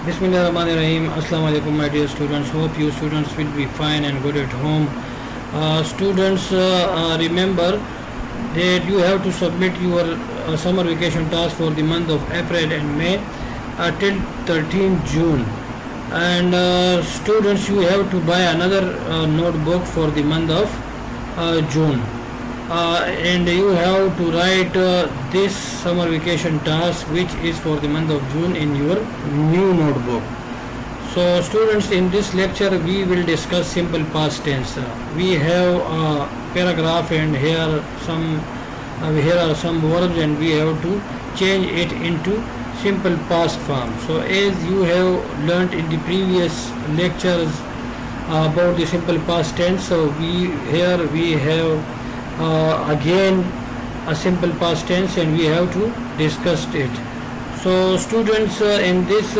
Bismillahirrahmanirrahim. Assalamu alaikum, my dear students. Hope you students will be fine and good at home. Students, remember that you have to submit your summer vacation task for the month of April and May till 13th June. And students, you have to buy another notebook for the month of June. And you have to write this summer vacation task which is for the month of June in your new notebook. So students, in this lecture we will discuss simple past tense. We have a paragraph and here are some verbs and we have to change it into simple past form. So as you have learnt in the previous lectures about the simple past tense, so we have again a simple past tense and we have to discuss it. So students, in this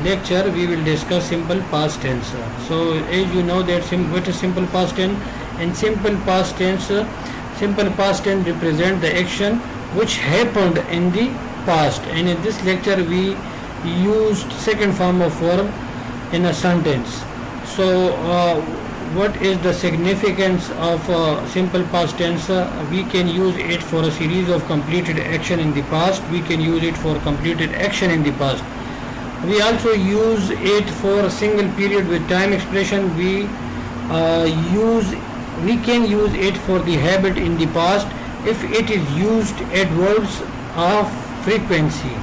lecture we will discuss simple past tense. So as you know that what is simple past tense? In simple past tense represent the action which happened in the past, and in this lecture we used second form of verb in a sentence. So what is the significance of simple past tense? We can use it for a series of completed action in the past. We can use it for completed action in the past. We also use it for a single period with time expression. We can use it for the habit in the past if it is used at verbs of frequency.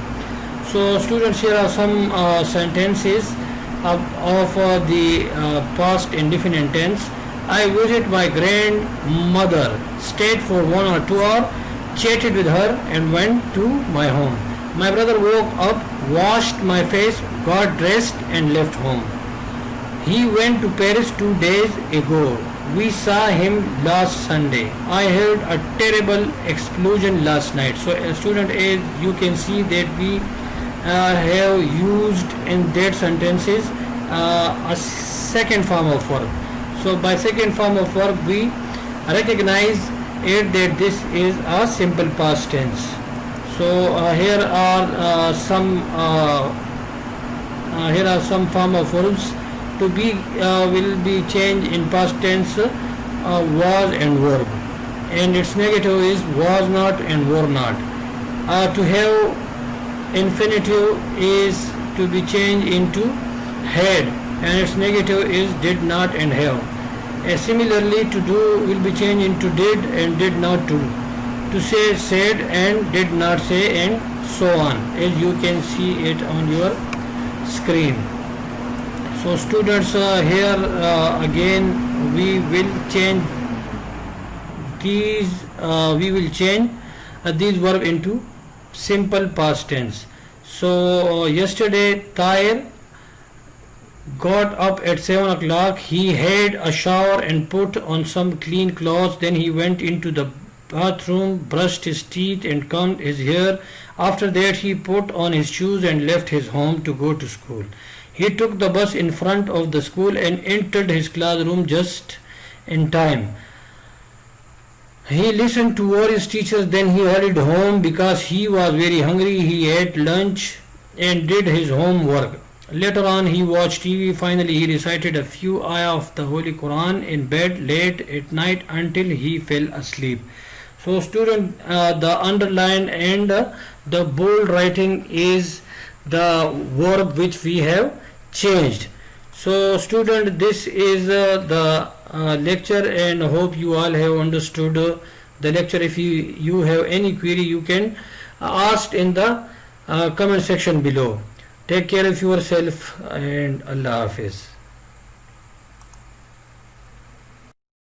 So students, here are some sentences of the past indefinite tense. I visit my grandmother, stayed for 1 or 2 hours, chatted with her and went to my home. My brother woke up, washed my face, got dressed and left home. He went to Paris 2 days ago. We saw him last Sunday. I heard a terrible explosion last night. So student, as you can see that we have used in that sentences a second form of verb. So by second form of verb we recognize it that this is a simple past tense. So here are some form of verbs to be will be changed in past tense, was and verb, and its negative is was not and were not. To have infinitive is to be changed into had, and its negative is did not and have. Similarly, to do will be changed into did and did not do. To say, said and did not say, and so on, as you can see it on your screen. So students, here again we will change these these verb into simple past tense. So yesterday Tahir got up at 7 o'clock. He had a shower and put on some clean clothes. Then he went into the bathroom, brushed his teeth and combed his hair. After that he put on his shoes and left his home to go to school. He took the bus in front of the school and entered his classroom just in time. He listened to all his teachers, then he hurried home because he was very hungry. He ate lunch and did his homework. Later on he watched TV. Finally he recited a few ayah of the Holy Quran in bed late at night until he fell asleep. So student, the underline and the bold writing is the verb which we have changed. So student, this is the lecture, and hope you all have understood the lecture. If you have any query, you can ask in the comment section below. Take care of yourself and Allah Hafiz.